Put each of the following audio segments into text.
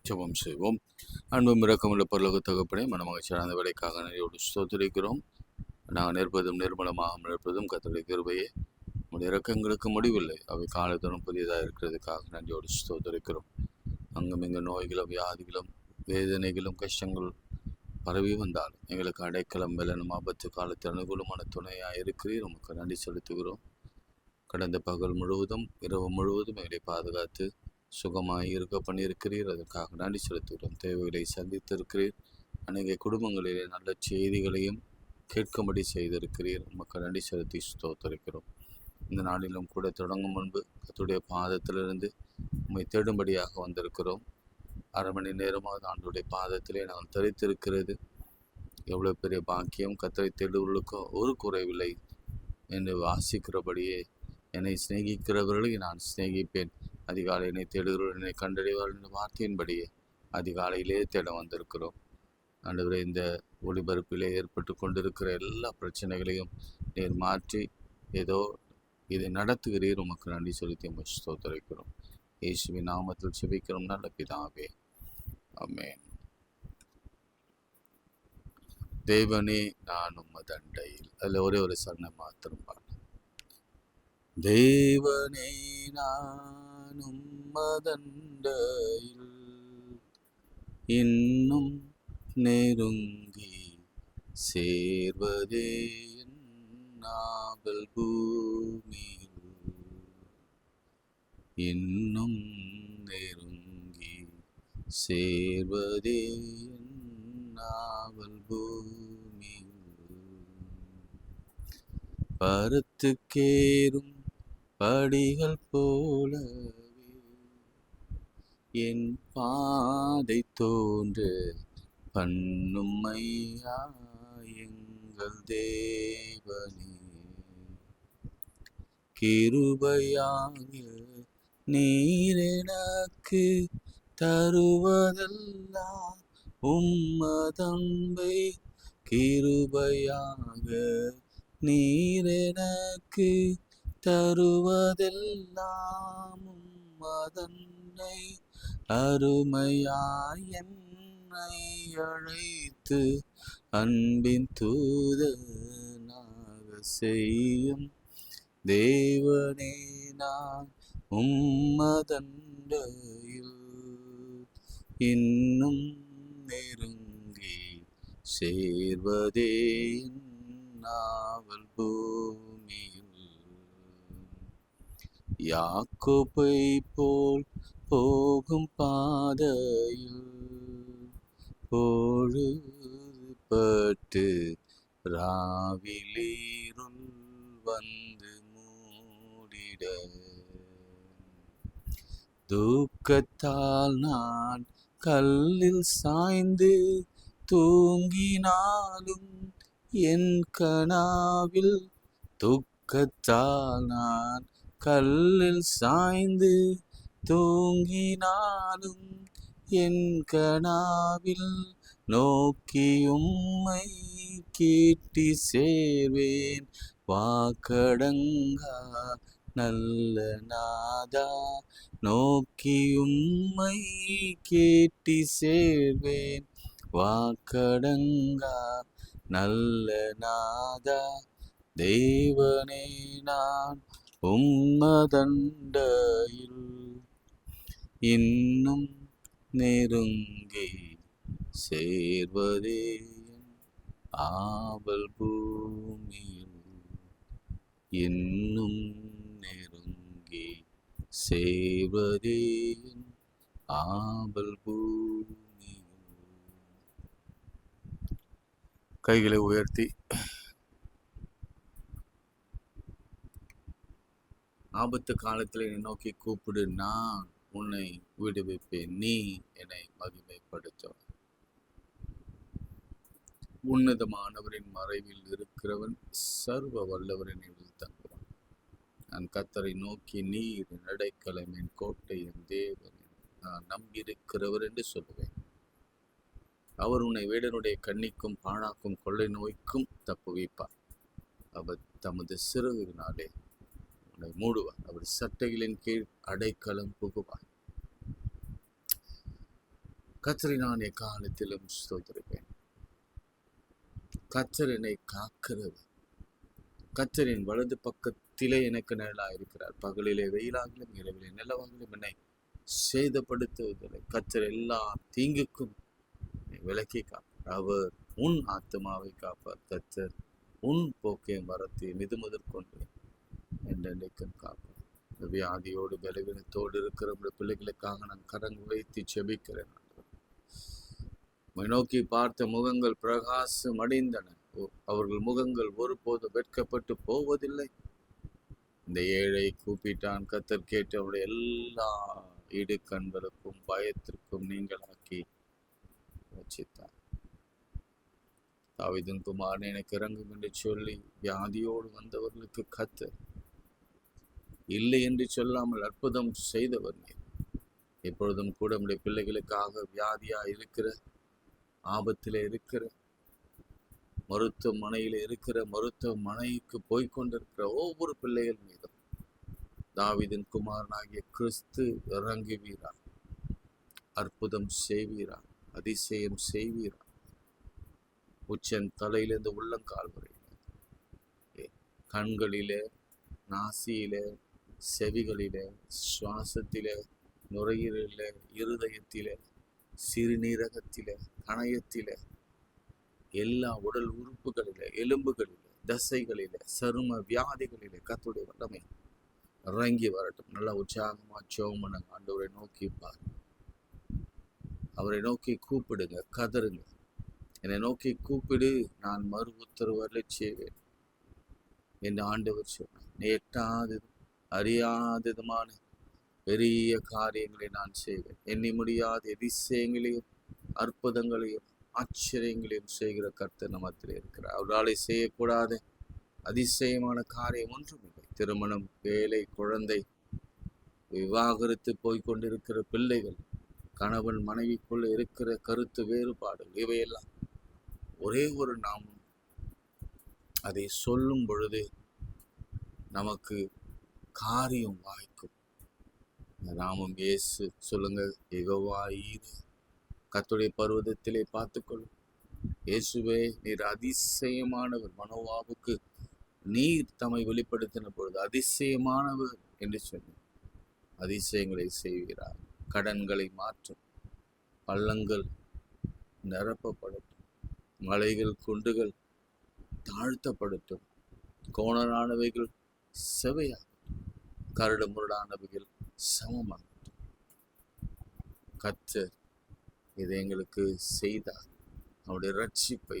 ஜெபம் செய்வோம். அன்பும் இரக்கமுள்ள பரலோக தகப்பனே, மனமகிழ்ச்சியான அந்த வேலைக்காக நன்றியோடு ஸ்தோத்திரிக்கிறோம். நாங்கள் நிற்பதும் நிர்மலமாக நிற்பதும் கர்த்தருடைய கிருபையே. உடைய இரக்கங்களுக்கு முடிவில்லை, அவை காலத்தோறும் புதியதாக இருக்கிறதுக்காக நன்றியோடு ஸ்தோத்திரிக்கிறோம். அங்கும் இங்கு நோய்களும் வியாதிகளும் வேதனைகளும் கஷ்டங்கள் பரவி வந்தாலும் எங்களுக்கு அடைக்கலம் வெல்லனும் ஆபத்து காலத்தில் அனுகூலமான துணையாக இருக்கிறீர். உமக்கு நன்றி செலுத்துகிறோம். கடந்த பகல் முழுவதும் இரவு முழுவதும் எங்களை பாதுகாத்து சுகமாய் இருக்க பண்ணியிருக்கிறீர். அதற்காக நன்றி செலுத்துகிறோம். தேவைகளை சந்தித்திருக்கிறீர். அநேக குடும்பங்களிலே நல்ல செய்திகளையும் கேட்கும்படி செய்திருக்கிறீர். உமக்கு நன்றி செலுத்தி ஸ்தோத்திரிக்கிறோம். இந்த நாளிலும் கூட தொடங்கும் முன்பு கர்த்தருடைய பாதத்திலிருந்து உம்மை தேடும்படியாக வந்திருக்கிறோம். அரை மணி நேரமாவது ஆண்டவருடைய பாதத்திலே நாங்கள் தரித்திருக்கிறது எவ்வளோ பெரிய பாக்கியம். கர்த்தரை தேடுவர்களுக்கோ ஒரு குறைவில்லை என்று வாசிக்கிறபடியே என்னை சிநேகிக்கிறவர்களை நான் சிநேகிப்பேன், அதிகாலை என்னை தேடுகிறவர்கள் என்னை கண்டடைவார்கள் என்ற வார்த்தையின்படியே அதிகாலையிலே தேட வந்திருக்கிறோம். ஆண்டவரே, இந்த ஒளிபரப்பிலே ஏற்பட்டு கொண்டிருக்கிற எல்லா பிரச்சனைகளையும் நீர் மாற்றி ஏதோ இதை நடத்துகிறீர். உமக்கு நன்றி செலுத்தி உமக்கு ஸ்தோத்திரிக்கிறோம். இயேசுவின் நாமத்தில் செபிக்கிறோம் நல்ல பிதாவே, ஆமென். தேவனே நான் உம்மதண்டையில், அதில் ஒரே ஒரு சரணம் மாத்திரம் பாடு. தேவனே நான் உம்மதண்டையில் இன்னும் நெருங்கி சேர்வதே நாவல் பூமியில், இன்னும் நெருங்கி சேர்வதே நாவல் பூமியில், பருத்துக்கேறும் படிகள் போலவே என் பாதை தோன்ற பண்ணுமையா எங்கள் தேவனே. கிருபையாக நீர் எனக்கு தருவதெல்லாம் உம்மதன்பை, கிருபையாக நீர் எனக்கு தருவதெல்லாம் உம்மதன்னை, அருமையாய் என்னை அழைத்து அன்பின் தூதனாக செய்யும் தேவனே நான் உம்மதண்டையில் இன்னும் நெருங்கி சேர்வதே நாவல் பூமியில், யாக்கோபை போல் போகும் பாதையில் பொழுதுபட்டு ராவிலீருள் வந்து மூடிட, துக்கத்தால் நான் கல்லில் சாய்ந்து தூங்கினாலும் என் கனாவில், துக்கத்தால் நான் கல்லில் சாய்ந்து தூங்கினாலும் என் கனாவில் நோக்கி உம்மை கேட்டி சேர்வேன், வாக்கடங்கா நல்ல நாதா, நோக்கி உம்மை கேட்டி சேர்வேன், வாக்கடங்கா நல்ல நாதா. தேவனே நான் உம்மதண்டையில் இன்னும் நெருங்கி சேர்வதே ஆவல் பூமியில், இன்னும் நெருங்கி சேர்வதே ஆவல் பூமியில். கைகளை உயர்த்தி ஆபத்து காலத்தில் என்னை நோக்கி கூப்பிடு, நான் உன்னை விடுவிப்பேன், நீ என்னை மகிமைப்படுத்த. உன்னதமானவரின் மறைவில் இருக்கிறவன் சர்வ வல்லவரின் தங்குவான். நான் கர்த்தரை நோக்கி, நீர் என் அடைக்கலம், என் கோட்டை, என் தேவன், நான் நம்பியிருக்கிறவர் என்று சொல்லுவேன். அவர் உன்னை வேடனுடைய கண்ணிக்கும் பாழாக்கும் கொள்ளை நோய்க்கும் தப்புவிப்பார். அவர் தமது சிறகுகளினாலே உன்னை மூடுவார். அவர் சட்டைகளின் கீழ் அடைக்கலம் புகுவார். கர்த்தரை நான் எக்காலத்திலும் ஸ்தோத்திரிப்பேன். கர்த்தர் என்னை காக்கிறவர். கர்த்தரின் வலது பக்கத்திலே எனக்கு நிழலாயிருக்கிறார். பகலிலே வெயிலாகிலும் இரவிலே நிலவாகிலும் என்னை சேதப்படுத்துவதில்லை. கர்த்தர் எல்லா தீங்குக்கும் விலக்கி காப்பார். அவர் உன் ஆத்மாவை காப்பார். கர்த்தர் உன் போக்கையும் வரத்தையும் இது முதற்கொண்டு என்றென்றைக்கும் காப்பார். வியாதியோடு பலவீனத்தோடு இருக்கிற பிள்ளைகளுக்காக நான் கரங்கள் வைத்து செபிக்கிறேன். நோக்கி பார்த்த முகங்கள் பிரகாசம் அடைந்தன. அவர்கள் முகங்கள் ஒருபோதும் வெட்கப்பட்டு போவதில்லை. இந்த ஏழை கூப்பிட்டான், கர்த்தர் கேட்டு அவருடைய எல்லா இடுக்கண்களுக்கும் பயத்திற்கும் நீங்களாக்கி வச்சித்தார். தாவீதின் குமாரன் எனக்கு இறங்கும் என்று சொல்லி வியாதியோடு வந்தவர்களுக்கு கர்த்தர் இல்லை என்று சொல்லாமல் அற்புதம் செய்தவர் நீர். இப்பொழுதும் கூட நம்முடைய பிள்ளைகளுக்காக வியாதியா இருக்கிற, ஆபத்திலே இருக்கிற, மருத்துவமனையில் இருக்கிற, மருத்துவமனைக்கு போய்கொண்டிருக்கிற ஒவ்வொரு பிள்ளைகள் மீதும் தாவீதின் குமாரனாகிய கிறிஸ்து இறங்குவீரா, அற்புதம் செய்வீரா, அதிசயம் செய்வீரா. உச்சன் தலையிலிருந்து உள்ளங்கால் வரையிலே, கண்களிலே, நாசியிலே, செவிகளிலே, சுவாசத்திலே, நுரையீரலிலே, இருதயத்திலே, சிறுநீரகத்திலே, கணையத்திலே, எல்லா உடல் உறுப்புகளிலே, எலும்புகளிலே, தசைகளிலே, சரும வியாதிகளிலே கர்த்தருடைய வல்லமை இறங்கி வரட்டும். நல்லா உற்சாகமா ஜெபம் பண்ணுங்க. ஆண்டவரை நோக்கி பாருங்க, அவரை நோக்கி கூப்பிடுங்க, கதறுங்க. என்னை நோக்கி கூப்பிடு, நான் மறு உத்தரவு அருளச் செய்வேன் என்று ஆண்டவர் சொன்னார். நீ எட்டாதது அறியாததுமான பெரிய காரியங்களை நான் செய்வேன். எண்ணி முடியாத அதிசயங்களையும் அற்புதங்களையும் ஆச்சரியங்களையும் செய்கிற கர்த்தர் நம்மத்தில் இருக்கிறார். அவராலே செய்யக்கூடாத அதிசயமான காரியம் ஒன்றும் இல்லை. திருமணம், வேலை, குழந்தை, விவாகரத்து போய்கொண்டிருக்கிற பிள்ளைகள், கணவன் மனைவிக்குள்ள இருக்கிற கருத்து வேறுபாடு, இவையெல்லாம் ஒரே ஒரு நாமம். அதை சொல்லும் பொழுது நமக்கு காரியம் வாய்க்கும். நாமம் இயேசு. சொல்லுங்க, யெகோவா ஈரே. கர்த்தருடைய பர்வதத்திலே பார்த்துக்கொள்ளும். இயேசுவே, நீர் அதிசயமானவர். மனோவாவுக்கு நீர் தம்மை வெளிப்படுத்தின பொழுது அதிசயமானவர் என்று சொன்னார். அதிசயங்களை செய்கிறார். கடன்களை மாற்றும், பள்ளங்கள் நிரப்பப்படட்டும், மலைகள் குண்டுகள் தாழ்த்தப்படட்டும், கோணலானவைகள் செவையாகட்டும், கரடு முரடானவைகள் சமமாகட்டும். கர்த்தர் இதை எங்களுக்கு செய்தார். அவருடைய ரட்சிப்பை,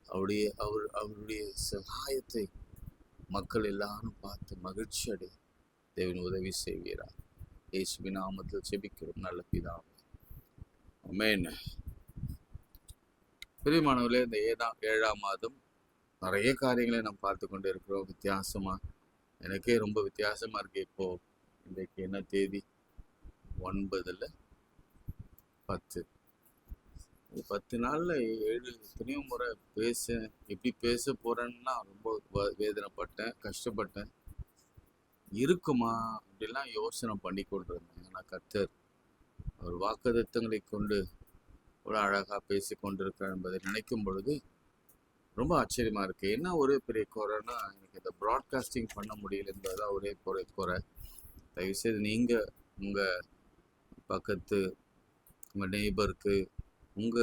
அவருடைய சகாயத்தை மக்கள் எல்லாரும் பார்த்து மகிழ்ச்சி அடைய தேவன் உதவி செய்கிறார். இயேசுவின் நாமத்தில் ஜெபிக்கிறோம் நல்ல பிதாவே, ஆமென். பிரியமானவர்களே, இந்த ஏழாம் மாதம் நிறைய காரியங்களை நாம் பார்த்து கொண்டு இருக்கிறோம். வித்தியாசமா, எனக்கே ரொம்ப வித்தியாசமா இருக்கு. இப்போ இன்றைக்கு என்ன தேதி? 9/10. 10 நாள்ல 7 எத்தனையோ முறை எப்படி பேச போறேன்னா ரொம்ப வேதனைப்பட்டேன், கஷ்டப்பட்டேன். இருக்குமா அப்படிலாம் யோசனை பண்ணி கொண்டிருந்தேன். ஏன்னா கர்த்தர் அவர் வாக்குத்தத்தங்களை கொண்டு ஒரு அழகா பேசி கொண்டிருக்கிறார் என்பதை நினைக்கும் பொழுது ரொம்ப ஆச்சரியமா இருக்கு. என்ன ஒரே பெரிய குறைன்னா, எனக்கு இந்த ப்ராட்காஸ்டிங் பண்ண முடியல என்பதுதான் ஒரே குறை. தயவுசெய்து நீங்க உங்க பக்கத்து, உங்க நெய்பருக்கு, உங்க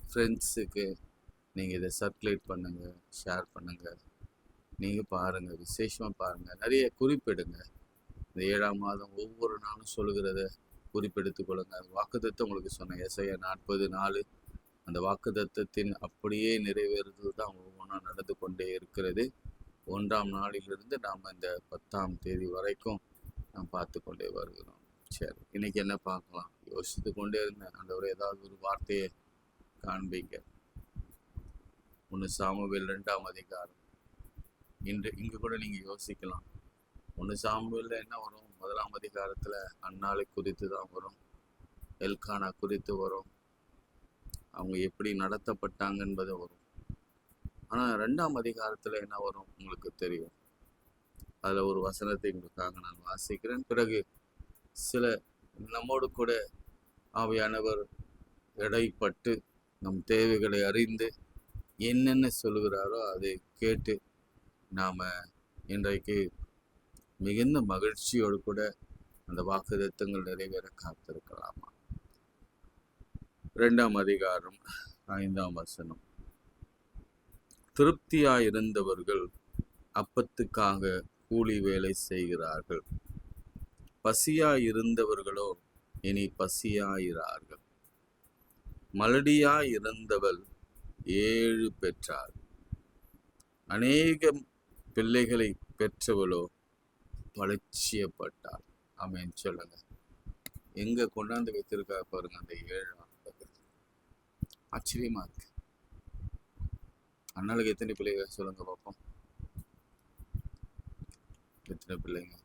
ஃப்ரெண்ட்ஸுக்கு நீங்கள் இதை சர்க்குலேட் பண்ணுங்க, ஷேர் பண்ணுங்க. நீங்கள் பாருங்க, விசேஷமா பாருங்க, நிறைய குறிப்பிடுங்க. இந்த 7ஆம் மாதம் ஒவ்வொரு நாளும் சொல்லுகிறத குறிப்பெடுத்துக் கொள்ளுங்க. வாக்குத்தத்தம் உங்களுக்கு சொன்னேன், ஏசாயா 40:4. அந்த வாக்குத்தத்தத்தின் அப்படியே நிறைவேறுவது தான் ஒவ்வொன்றா நடந்து கொண்டே இருக்கிறது. 1ஆம் நாளிலிருந்து நாம் இந்த 10ஆம் தேதி வரைக்கும் நாம் பார்த்து கொண்டே வருகிறோம். சரி, இன்னைக்கு என்ன பார்க்கலாம்? யோசித்து கொண்டே இருந்தேன். ஆண்டவரே, ஏதாவது ஒரு வார்த்தையை காண்பீங்க. 1 சாமுவேல் 2ஆம் அதிகாரம். இங்கு கூட நீங்க யோசிக்கலாம், 1 சாமுவேல்ல என்ன வரும்? 1ஆம் அதிகாரத்துல அன்னாளை குறித்து தான் வரும், எல்கானா குறித்து வரும், அவங்க எப்படி நடத்தப்பட்டாங்க என்பது வரும். ஆனா 2ஆம் அதிகாரத்துல என்ன வரும் உங்களுக்கு தெரியும். அதுல ஒரு வசனத்தை உங்களுக்காக நான் வாசிக்கிறேன். பிறகு சில நம்மோடு கூட ஆவியானவர் இடைப்பட்டு நம் தேவைகளை அறிந்து என்னென்ன சொல்லுகிறாரோ அதை கேட்டு நாம் இன்றைக்கு மிகுந்த மகிழ்ச்சியோடு கூட அந்த வாக்குத்தத்தங்கள் நிறைவேற காத்திருக்கலாமா. 2ஆம் அதிகாரம் 5ஆம் வசனம். திருப்தியாயிருந்தவர்கள் அப்பத்துக்காக கூலி வேலை செய்கிறார்கள், பசியாயிருந்தவர்களோ இனி பசியாயிரார்கள். மலடியாயிருந்தவள் 7 பெற்றாள், அநேக பிள்ளைகளை பெற்றவளோ பலட்சியப்பட்டாள். ஆமென் சொல்லுங்க. எங்க கொண்டாந்து வைத்திருக்கா பாருங்க அந்த 7 ஆண்டுகள். ஆச்சரியமா இருக்கு. அண்ணாளுக்கு எத்தனை பிள்ளைங்க சொல்லுங்க பார்ப்போம். எத்தனை பிள்ளைங்க?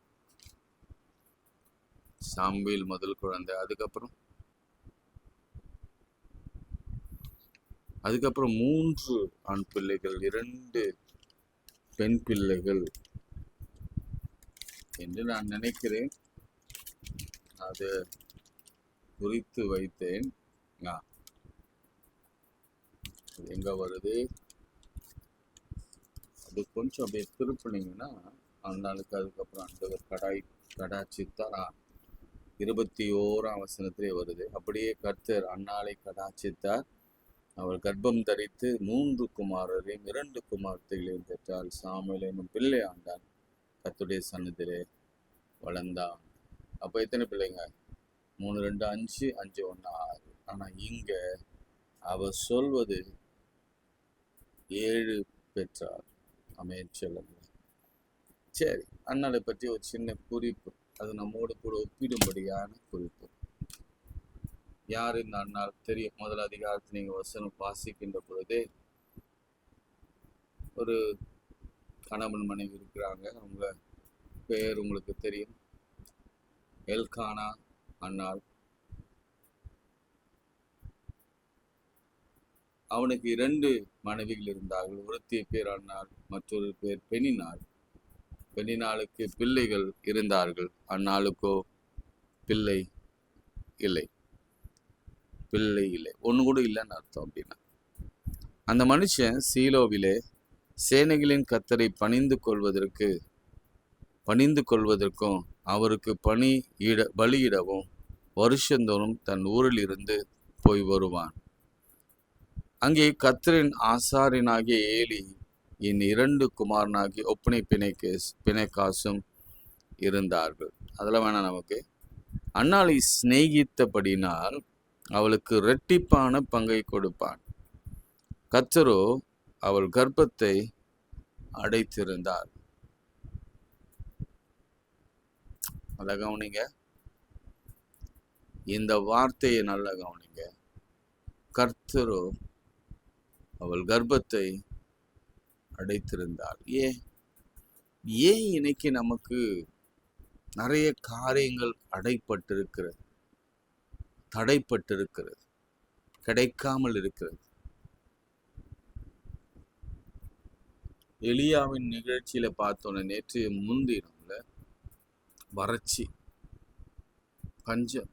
சாம்பேல் முதல் குழந்தை, அதுக்கப்புறம் 3 ஆண் பிள்ளைகள், 2 பெண் பிள்ளைகள் என்று நான் நினைக்கிறேன். அது குறித்து வைத்தேன். எங்க வருது அது கொஞ்சம் அப்படியே திருப்பினீங்கன்னா அண்ணாளுக்கு அதுக்கப்புறம் ஆண்டவர் கடாச்சித்தார். 21ஆம் வசனத்திலே வருது. அப்படியே கர்த்தர் அன்னாளை கடாச்சித்தார். அவள் கர்ப்பம் தரித்து 3 குமாரரையும் 2 குமார்த்தைகளையும் பெற்றாள். சாமுவேல் என்னும் பிள்ளை ஆண்டான், கர்த்தருடைய சன்னதியிலே வளர்ந்தான். அப்போ எத்தனை பிள்ளைங்க? 3 2 5 5 1 6. ஆனா இங்க அவ சொல்வது 7 பெற்றார். ஆமென் சொல்லுங்க. சரி, அண்ணாளை பற்றி ஒரு சின்ன குறிப்பு, அது நம்மோடு கூட ஒப்பிடும்படியான குறிப்பு. யார் இந்த அண்ணாள் தெரியும். முதல் அதிகாரத்தில் நீங்க வசனம் வாசிக்கின்ற பொழுதே ஒரு கணவன் மனைவி இருக்கிறாங்க. அவங்க பெயர் உங்களுக்கு தெரியும், எல்கானா அண்ணாள். அவனுக்கு 2 மனைவிகள் இருந்தார்கள். ஒருத்திய பேர் அண்ணாள், மற்றொரு பேர் பெனினாள். பெனினாளுக்கு பிள்ளைகள் இருந்தார்கள், அண்ணாளுக்கோ பிள்ளை இல்லை. ஒன்று கூட இல்லைன்னு அர்த்தம். அப்படின்னா அந்த மனுஷன் சீலோவிலே சேனைகளின் கர்த்தரை பணிந்து கொள்வதற்கும் அவருக்கு பலியிடவும் வருஷந்தோறும் தன் ஊரில் இருந்து போய் வருவான். அங்கே கர்த்தரின் ஆசாரியனாகிய ஏலி என் 2 குமாரனாகிய ஒப்பனை பிணைக்காசும் இருந்தார்கள். அதெல்லாம் வேணாம் நமக்கு. அன்னாளை சிநேகித்தபடினால் அவளுக்கு இரட்டிப்பான பங்கை கொடுப்பான். கர்த்தரோ அவள் கர்ப்பத்தை அடைத்திருந்தார். அதை கவனிங்க, இந்த வார்த்தையை நல்லா கவனிங்க. கர்த்தரோ அவள் கர்ப்பத்தை அடைத்திருந்தார். ஏன் இன்னைக்கு நமக்கு நிறைய காரியங்கள் தடைப்பட்டிருக்கிறது, கிடைக்காமல் இருக்கிறது? எலியாவின் நிகழ்ச்சியில பார்த்தோன்னே நேற்று முன்தினம்ல வறட்சி, பஞ்சம்,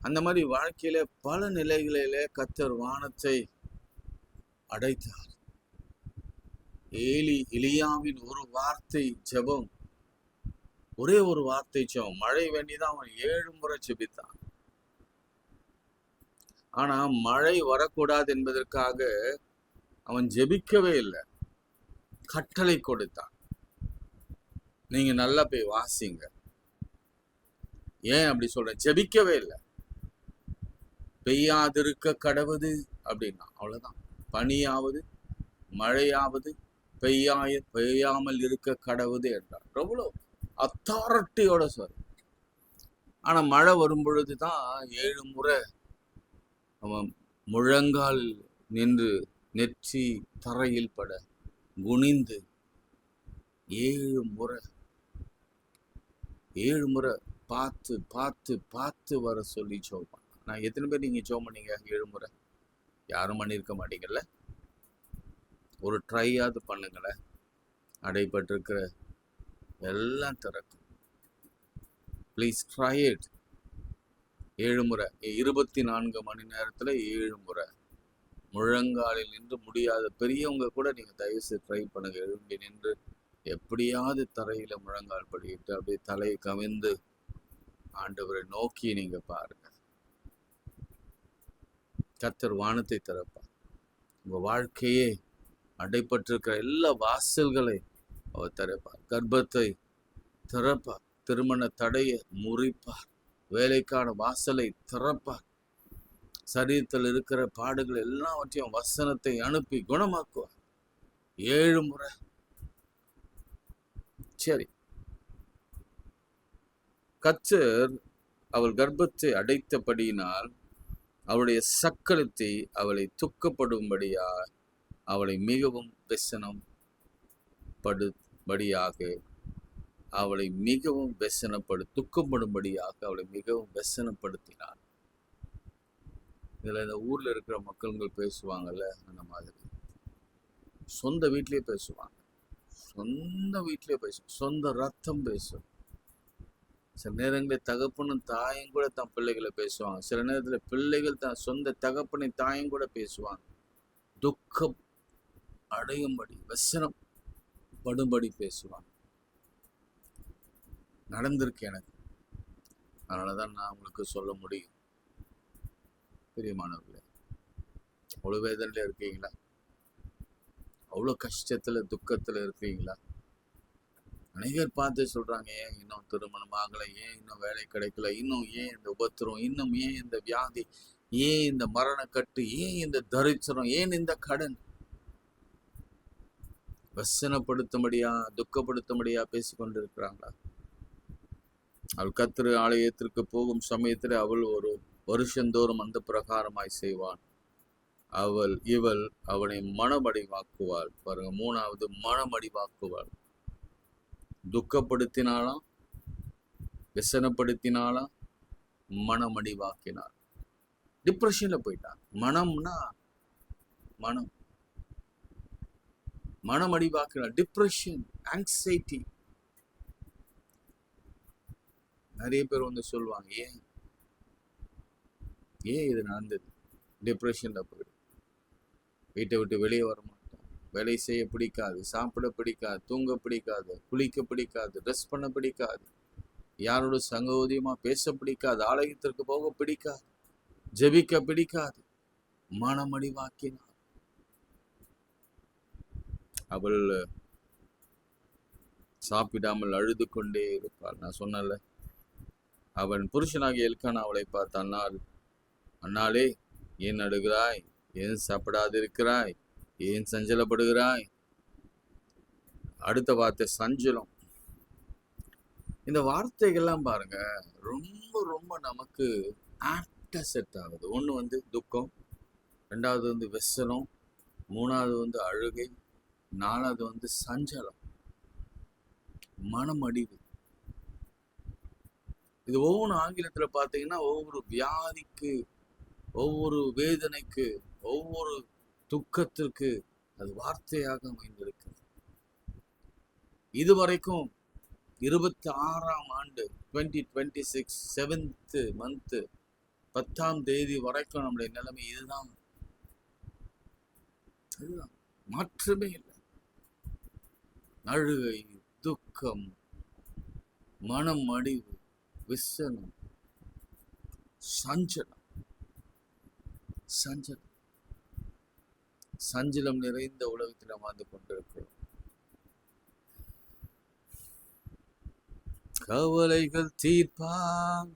அந்த மாதிரி வாழ்க்கையில பல நிலைகளில கர்த்தர் வானத்தை அடைத்தார். எலியாவின் ஒரு வார்த்தை ஜெபம், ஒரே ஒரு வார்த்தை ஜெபம், மழை வேண்டிதான் அவன் 7 முறை ஜெபித்தான். ஆனா மழை வரக்கூடாது என்பதற்காக அவன் ஜெபிக்கவே இல்லை, கட்டளை கொடுத்தான். நீங்க நல்லா போய் வாசிங்க. ஏன் அப்படி சொல்றேன்? ஜெபிக்கவே இல்லை. பெய்யாதிருக்க கடவுது அப்படின்னா அவ்வளவுதான். பனியாவது மழையாவது பெய்யாமல் இருக்க கடவுது என்றார். எவ்வளவு அத்தாரிட்டியோட சொல். ஆனா மழை வரும் பொழுதுதான் 7 முறை அவன் முழங்கால் நின்று நெற்றி தரையில் பட குனிந்து 7 முறை பார்த்து பார்த்து பார்த்து வர சொல்லி ஜெபம். நான் எத்தனை பேர் நீங்க ஜெபம் பண்ணீங்க 7 முறை? யாரும் பண்ணியிருக்க மாட்டீங்கல்ல. ஒரு ட்ரையாவது பண்ணுங்களேன். அடைபட்டிருக்கிற எல்லாம் திறக்கும். Please try it. 7 முறை, 24 மணி நேரத்துல 7 முறை முழங்காலில் நின்று முடியாத பெரியவங்க கூட நீங்க தயவு செய்து ட்ரை பண்ணுங்க. எழும்பி நின்று எப்படியாவது தரையில முழங்கால் படிட்டு அப்படியே தலையை கவிழ்ந்து ஆண்டவரை நோக்கி நீங்க பாருங்க. கர்த்தர் வானத்தை திறப்பார். உங்க வாழ்க்கையே அடைப்பட்டிருக்கிற எல்லா வாசல்களை அவர் திறப்பார். கர்ப்பத்தை திறப்பார். திருமண தடையை முறிப்பார். வேலைக்கான வாசலை திறப்பார். சரீரத்தில் இருக்கிற பாடுகள் எல்லாவற்றையும் வசனத்தை அனுப்பி குணமாக்குவார். 7 முறை. சரி, கர்த்தர் அவள் கர்ப்பத்தை அடைத்தபடியினால் அவளுடைய சக்களத்தை அவளை துக்கப்படும்படியா அவளை மிகவும் துக்கப்படும்படியாக அவளை மிகவும் வெசனப்படுத்தினார். இதுல இந்த ஊர்ல இருக்கிற மக்கள்கள் பேசுவாங்கல்ல, அந்த மாதிரி சொந்த வீட்லயே பேசுவாங்க. சொந்த ரத்தம் பேசும். சில நேரங்களில் தகப்பனும் தாயும் கூட தன் பிள்ளைகளை பேசுவாங்க. சில நேரத்தில் பிள்ளைகள் தான் சொந்த தகப்பனை தாயும் கூட பேசுவாங்க. துக்கம் அடையும்படி வசனம் படும்படி பேசுவாங்க. நடந்திருக்கு எனக்கு. அதனாலதான் நான் உங்களுக்கு சொல்ல முடியும். பிரியமானவர்களே, அவ்வளவு வேதனையில இருக்கீங்களா? அவ்வளவு கஷ்டத்துல துக்கத்துல இருக்கீங்களா? அநேகர் பார்த்து சொல்றாங்க, ஏன் இன்னும் திருமணம் ஆகலை, ஏன் இன்னும் வேலை கிடைக்கல, இன்னும் ஏன் இந்த உபத்திரம், இன்னும் ஏன் இந்த வியாதி, ஏன் இந்த மரணக்கட்டு, ஏன் இந்த தரித்திரம், ஏன் இந்த கடன்? வசனப்படுத்தும்படியா துக்கப்படுத்தும்படியா பேசிக்கொண்டிருக்கிறாங்களா? அவள் கர்த்தர் ஆலயத்திற்கு போகும் சமயத்தில் அவள் ஒரு வருஷந்தோறும் அந்த பிரகாரமாய் செய்வான். இவள் அவனை மனமடிவாக்குவாள். பாருங்க, 3வது மனமடிவாக்குவாள். துக்கப்படுத்தினாலாம், விசனப்படுத்தினாலாம், மனமடிவாக்கினாள். டிப்ரெஷன்ல போயிட்டான். மனமடிவாக்கினாள். Depression, anxiety. நிறைய பேர் வந்து சொல்லுவாங்க, ஏன் இது நடந்தது? டிப்ரெஷன்ல போயிடும். வீட்டை விட்டு வெளியே வர மாட்டோம். வேலை செய்ய பிடிக்காது, சாப்பிட பிடிக்காது, தூங்க பிடிக்காது, குளிக்க பிடிக்காது, ட்ரெஸ் பண்ண பிடிக்காது, யாரோட சங்கோதியமா பேச பிடிக்காது, ஆலயத்திற்கு போக பிடிக்காது, ஜெபிக்க பிடிக்காது. மனமடிவாக்கினார். அவள் சாப்பிடாமல் அழுது கொண்டே இருப்பாள். நான் சொன்னல, அவன் புருஷனாகிய எல்கானா அவளை பார்த்தான். அண்ணாளே, ஏன் அழுகிறாய்? ஏன் சாப்பிடாதிருக்கிறாய்? ஏன் சஞ்சலப்படுகிறாய்? அடுத்த வார்த்தை சஞ்சலம். இந்த வார்த்தைகள்லாம் பாருங்க, ரொம்ப ரொம்ப நமக்கு ஆப்டா செட் ஆகுது. ஒன்று வந்து துக்கம், 2வது வந்து வெசனம், 3வது வந்து அழுகை, 4வது வந்து சஞ்சலம், மனமடிவு. இது ஒவ்வொரு ஆங்கிலத்தில் பார்த்தீங்கன்னா ஒவ்வொரு வியாதிக்கு, ஒவ்வொரு வேதனைக்கு, ஒவ்வொரு துக்கத்திற்கு அது வார்த்தையாக அமைந்திருக்கு. இதுவரைக்கும் 26ஆம் ஆண்டு 2026 7th month 10ஆம் தேதி வரைக்கும் நம்முடைய நிலைமை இதுதான். மாற்றமே இல்லை. அழுகை, துக்கம், மனம் அடிவு, விசனம், சஞ்சலம் நிறைந்த உலகத்தில் வாழ்ந்து கொண்டிருக்கிறோம். கவலைகள் தீர்ப்பான்,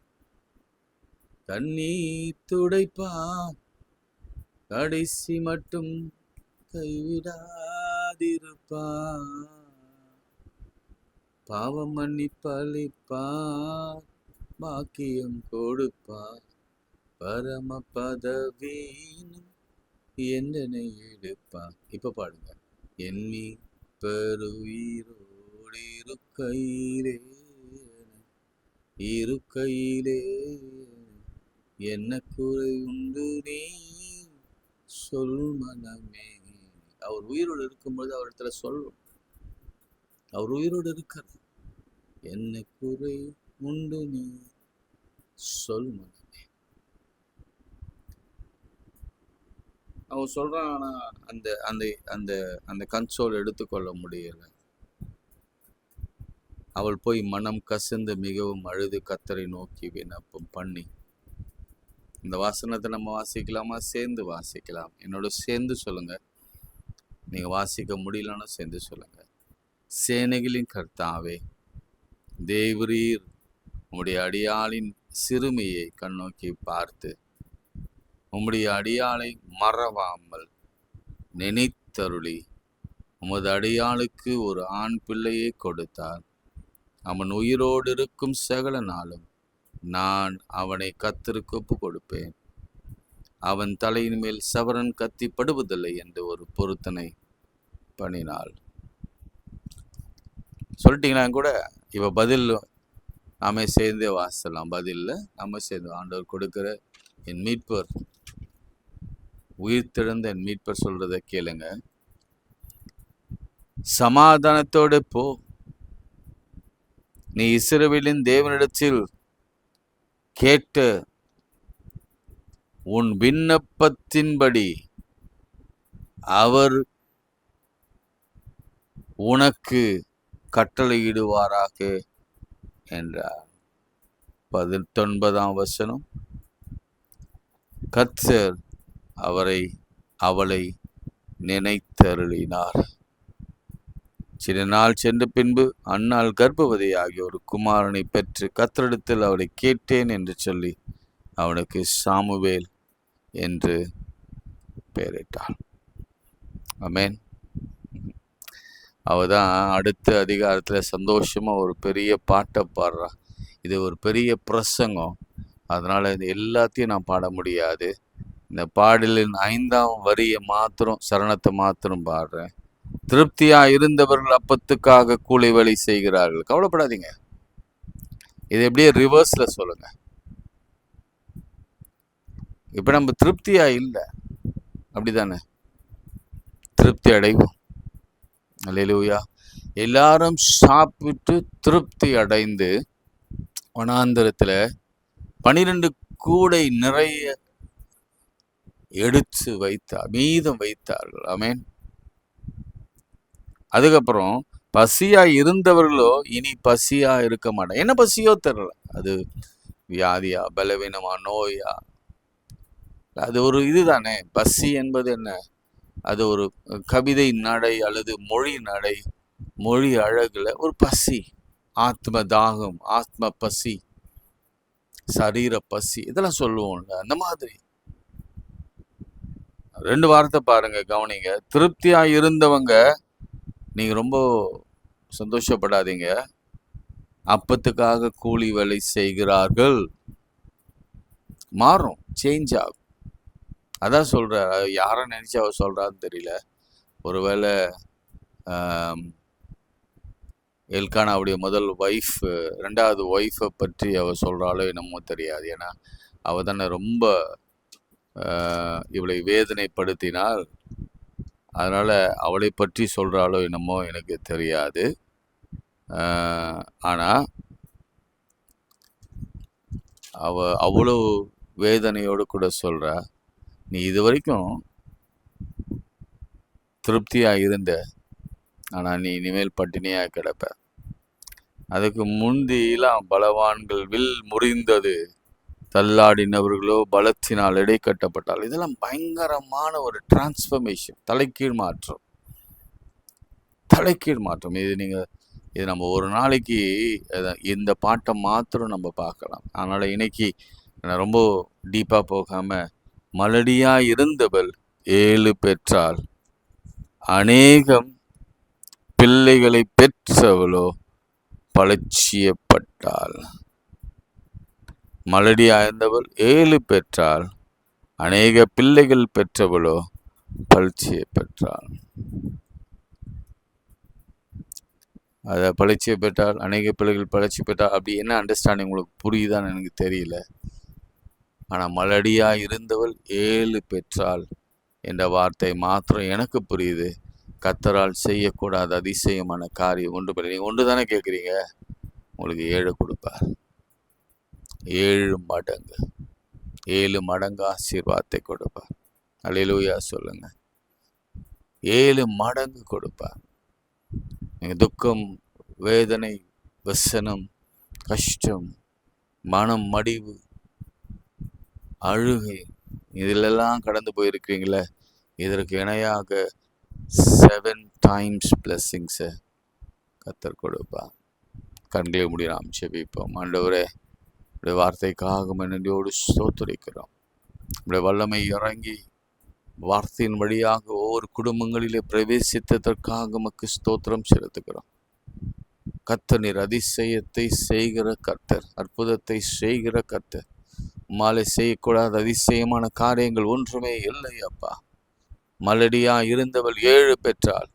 கண்ணீர் துடைப்பான், கடைசி மட்டும் கைவிடாதிருப்பான், பாவம் மன்னிப்பளிப்பான், பாக்கியம் கொடுப்பான், பரம பதவீனும் என்னை எடுப்பான். இப்ப பாடுங்க. எண்ணி பெருவீரோடு இருக்கையிலே என்ன குறை உண்டு நீ சொல் மனமே. அவர் உயிரோடு இருக்கும்போது அவரிடத்துல சொல்லும். அவர் உயிரோடு இருக்கிறது. என்ன குறை உண்டு நீ சொல் மனமே. அவன் சொல்றான், ஆனா அந்த அந்த அந்த அந்த கன்சோல் எடுத்துக்கொள்ள முடியல. அவள் போய் மனம் கசிந்து மிகவும் அழுது கர்த்தரை நோக்கி விண்ணப்பம் பண்ணி. இந்த வசனத்தை நம்ம வாசிக்கலாமா? சேர்ந்து வாசிக்கலாம். என்னோட சேர்ந்து சொல்லுங்க. நீங்க வாசிக்க முடியலன்னா சேர்ந்து சொல்லுங்க. சேனைகளின் கர்த்தாவே, தேவரீர் உம்முடைய அடியாளின் சிறுமியை கண்ணோக்கி பார்த்து உம்முடைய அடியாளை மறவாமல் நினைத்தருளி உமது அடியாளுக்கு ஒரு ஆண் பிள்ளையை கொடுத்தார். அவன் உயிரோடு இருக்கும் சகல நாளும் நான் அவனை கர்த்தருக்கு ஒப்பு கொடுப்பேன். அவன் தலையின் மேல் சவரன் கத்தி படுவதில்லை என்று ஒரு பொருத்தனை பண்ணினாள். சொல்லிட்டீங்கன்னா கூட இவ பதில் நாம சேர்ந்தே வாசலாம். பதில்ல நம்ம சேர்ந்து ஆண்டவர் கொடுக்கிற என் மீட்பர், உயிர்த்தெழுந்த என் மீட்பர் சொல்றதை கேளுங்க. சமாதானத்தோடு போ, நீ இஸ்ரவேலின் தேவனிடத்தில் கேட்ட உன் விண்ணப்பத்தின்படி அவர் உனக்கு கட்டளையிடுவாராக என்றார். 19ஆம் வசனம். கர்த்தர் அவளை நினைத்தருளினார். சில நாள் சென்ற பின்பு அன்னாள் கர்ப்பவதியாகிய ஒரு குமாரனை பெற்று கர்த்தரிடத்தில் அவளை கேட்டேன் என்று சொல்லி அவனுக்கு சாமுவேல் என்று பெயரிட்டாள். ஆமென். அவதான் அடுத்த அதிகாரத்தில் சந்தோஷமா ஒரு பெரிய பாட்டை பாடுறா. இது ஒரு பெரிய பிரசங்கம், அதனால இது எல்லாத்தையும் நான் பாட முடியாது. இந்த பாடலின் 5ஆம் வரியை மாத்திரம், சரணத்தை மாத்திரம் பாடுறேன். திருப்தியா இருந்தவர்கள் அப்பத்துக்காக கூலி வேலை செய்கிறார்கள். கவலைப்படாதீங்க, இது எப்படியே ரிவர்ஸ்ல சொல்லுங்க. இப்ப நம்ம திருப்தியா இல்லை, அப்படிதானே? திருப்தி அடைவோம். அல்லேலூயா. எல்லாரும் சாப்பிட்டு திருப்தி அடைந்து வனாந்தரத்துல 12 கூடை நிறைய எடுத்து மீதம் வைத்தார்கள். ஆமென். அதுக்கப்புறம் பசியா இருந்தவர்களோ இனி பசியா இருக்க மாட்டாங்க. என்ன பசியோ தெரியல, அது வியாதியா, பலவீனமா, நோயா, அது ஒரு இதுதானே. பசி என்பது என்ன? அது ஒரு கவிதை நடை அல்லது மொழி நடை, மொழி அழகுல ஒரு பசி. ஆத்ம தாகம், ஆத்ம பசி, சரீர பசி, இதெல்லாம் சொல்லுவோம்ல, அந்த மாதிரி. 2 வார்த்தை பாருங்க, கவனிங்க. திருப்தியா இருந்தவங்க நீங்க ரொம்ப சந்தோஷப்படாதீங்க. அப்பத்துக்காக கூலி வேலை செய்கிறார்கள். மாறும், சேஞ்ச் ஆகும். அதான் சொல்ற. யாரை நினைச்சு அவ சொல்றான்னு தெரியல. ஒருவேளை எல்கானாவுடைய முதல் ஒய்ஃப், 2வது ஒய்ஃபை பற்றி அவ சொல்றாளோ என்னமோ தெரியாது. ஏன்னா அவ தானே ரொம்ப இவளை வேதனைப்படுத்தினாள். அதனால அவளை பற்றி சொல்றாளோ என்னமோ எனக்கு தெரியாது. ஆனா அவ அவ்வளவு வேதனையோடு கூட சொல்றா, நீ இது வரைக்கும் திருப்தியா இருந்த, ஆனா நீ இனிமேல் பட்டினியா கிடப்ப. அதுக்கு முந்தியெல்லாம் பலவான்கள் வில் முறிந்தது, தள்ளாடினவர்களோ பலத்தினால் எடை கட்டப்பட்டால். இதெல்லாம் பயங்கரமான ஒரு டிரான்ஸ்ஃபர்மேஷன், தலைக்கீழ் மாற்றம். இது நம்ம ஒரு நாளைக்கு இந்த பாட்டை மாத்திரம் நம்ம பார்க்கலாம். அதனால இன்னைக்கு நான் ரொம்ப டீப்பா போகாம, மலடியா இருந்தவள் 7 பெற்றாள், அநேகம் பிள்ளைகளை பெற்றவளோ பலட்சியப்பட்டாள். மலடியா இருந்தவள் 7 பெற்றாள், அநேக பிள்ளைகள் பெற்றவளோ பலட்சியப்பட்டாள். அதை பலட்சிய பெற்றால், அநேக பிள்ளைகள் பலட்சி பெற்றால், அப்படி என்ன அண்டர்ஸ்டாண்டிங் உங்களுக்கு புரியுதான்னு எனக்கு தெரியல. ஆனால் மலடியா இருந்தவள் 7 பெற்றாள் என்ற வார்த்தை மாத்திரம் எனக்கு புரியுது. கர்த்தரால் செய்யக்கூடாத அதிசயமான காரியம் ஒன்று பெரிய. நீங்கள் ஒன்று தானே கேட்குறீங்க, உங்களுக்கு 7 கொடுப்பார். 7 மடங்கு 7 மடங்கு ஆசீர்வாதத்தை கொடுப்பார். அல்லேலூயா சொல்லுங்க. 7 மடங்கு கொடுப்பார். நீங்க துக்கம், வேதனை, வசனம், கஷ்டம், மனம் மடிவு, அழுகை இதிலெல்லாம் கடந்து போயிருக்கீங்களே, இதற்கு இணையாக 7 times blessings கர்த்தர் கொடுப்பார். கண்களை மூடி நாம் ஜெபிப்போம். ஆண்டவரே, உடைய வார்த்தைக்காக நன்றியோடு ஸ்தோத்திரிக்கிறோம். உடைய வல்லமை இறங்கி வார்த்தையின் வழியாக ஒவ்வொரு குடும்பங்களிலே பிரவேசித்ததற்காக உமக்கு ஸ்தோத்திரம் செலுத்துகிறோம். கர்த்தர் நீர் அதிசயத்தை செய்கிற கர்த்தர், அற்புதத்தை செய்கிற கர்த்தர். உம்மாலே செய்யக்கூடாத அதிசயமான காரியங்கள் ஒன்றுமே இல்லை அப்பா. மலடியா இருந்தவள் 7 பெற்றாள்.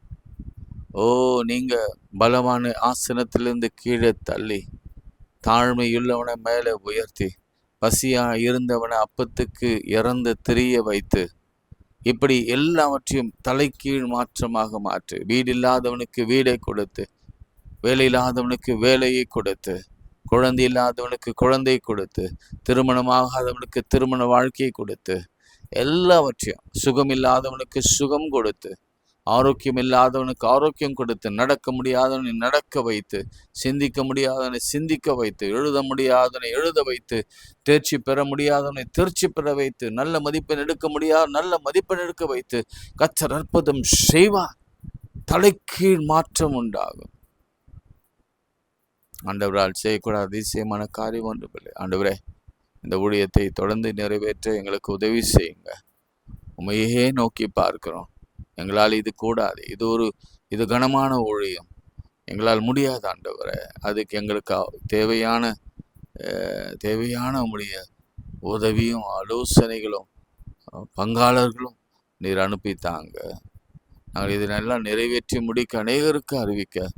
நீங்க பலமான ஆசனத்திலிருந்து கீழே தள்ளி தாழ்மையுள்ளவனை மேலே உயர்த்தி பசியா இருந்தவனை அப்பத்துக்கு இறந்து திரிய வைத்து இப்படி எல்லாவற்றையும் தலைகீழ் மாற்றமாக மாற்றி, வீடு இல்லாதவனுக்கு வீடை கொடுத்து, வேலை இல்லாதவனுக்கு வேலையை கொடுத்து, குழந்தை இல்லாதவனுக்கு குழந்தை கொடுத்து, திருமணமாகாதவனுக்கு திருமண வாழ்க்கையை கொடுத்து, எல்லாவற்றையும் சுகம் இல்லாதவனுக்கு சுகம் கொடுத்து, ஆரோக்கியம் இல்லாதவனுக்கு ஆரோக்கியம் கொடுத்து, நடக்க முடியாதவனை நடக்க வைத்து, சிந்திக்க முடியாதவனை சிந்திக்க வைத்து, எழுத முடியாதவனை எழுத வைத்து, தேர்ச்சி பெற முடியாதவனை தேர்ச்சி பெற வைத்து, நல்ல மதிப்பெண் எடுக்க முடியாத நல்ல மதிப்பெண் எடுக்க வைத்து கர்த்தர் அற்புதம் செய்வார். தலைகீழ் மாற்றம் உண்டாகும். ஆண்டவரால் செய்யக்கூடாத அதிசயமான காரியம் ஒன்றுமில்லை. ஆண்டவரே, இந்த ஊழியத்தை தொடர்ந்து நிறைவேற்ற எங்களுக்கு உதவி செய்யுங்க. உண்மையே நோக்கி பார்க்கிறோம். எங்களால் இது கூடாது, இது கனமான ஊழியம், எங்களால் முடியாது ஆண்டவரே. அதுக்கு எங்களுக்கு தேவையான உம்முடைய உதவியும் ஆலோசனைகளும் பங்காளர்களும் நீர் அனுப்பித்தாங்க. நாங்கள் இதனெல்லாம் நிறைவேற்றி முடிக்க, அநேகருக்கு அறிவிக்க,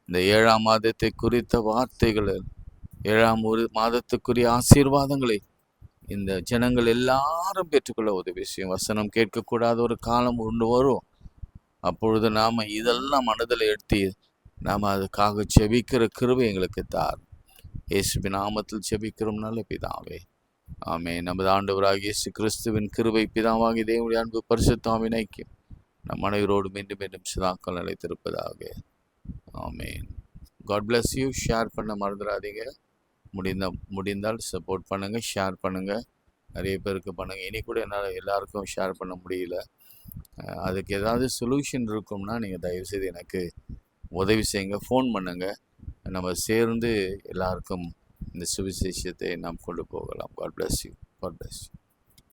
இந்த 7ஆம் மாதத்தை குறித்த வார்த்தைகள், 7ஆம் மாதத்துக்குரிய ஆசீர்வாதங்களை இந்த ஜனங்கள் எல்லாரும் பெற்றுக்கொள்ள உதவி செய்யும். வசனம் கேட்கக்கூடாத ஒரு காலம் ஒன்று வரும். அப்பொழுது நாம் இதெல்லாம் மனதில் எடுத்து நாம் அதுக்காக செபிக்கிற கிருபை எங்களுக்கு தார். இயேசுவின் நாமத்தில் செபிக்கிறோம் நல்ல பிதாவே, ஆமென். நமது ஆண்டவராகிய இயேசு கிறிஸ்துவின் கிருபை, பிதாவாகிய தேவனுடைய அன்பு, பரிசுத்த ஆவியின் ஐக்கியம் நம் அனைவரோடு மீண்டும் மீண்டும் சதாக்கள் நிலைத்திருப்பதாக. Amen. God bless you. Share பண்ண மறந்துடாதீங்க. முடிந்தால் சப்போர்ட் பண்ணுங்கள், ஷேர் பண்ணுங்கள், நிறைய பேருக்கு பண்ணுங்கள். இனி கூட என்னால் எல்லாருக்கும் ஷேர் பண்ண முடியல. அதுக்கு ஏதாவது சொல்யூஷன் இருக்கும்னா நீங்கள் தயவுசெய்து எனக்கு உதவி செய்யுங்க, ஃபோன் பண்ணுங்கள். நம்ம சேர்ந்து எல்லாருக்கும் இந்த சுவிசேஷத்தை நாம் கொண்டு போகலாம். God bless you. God bless you.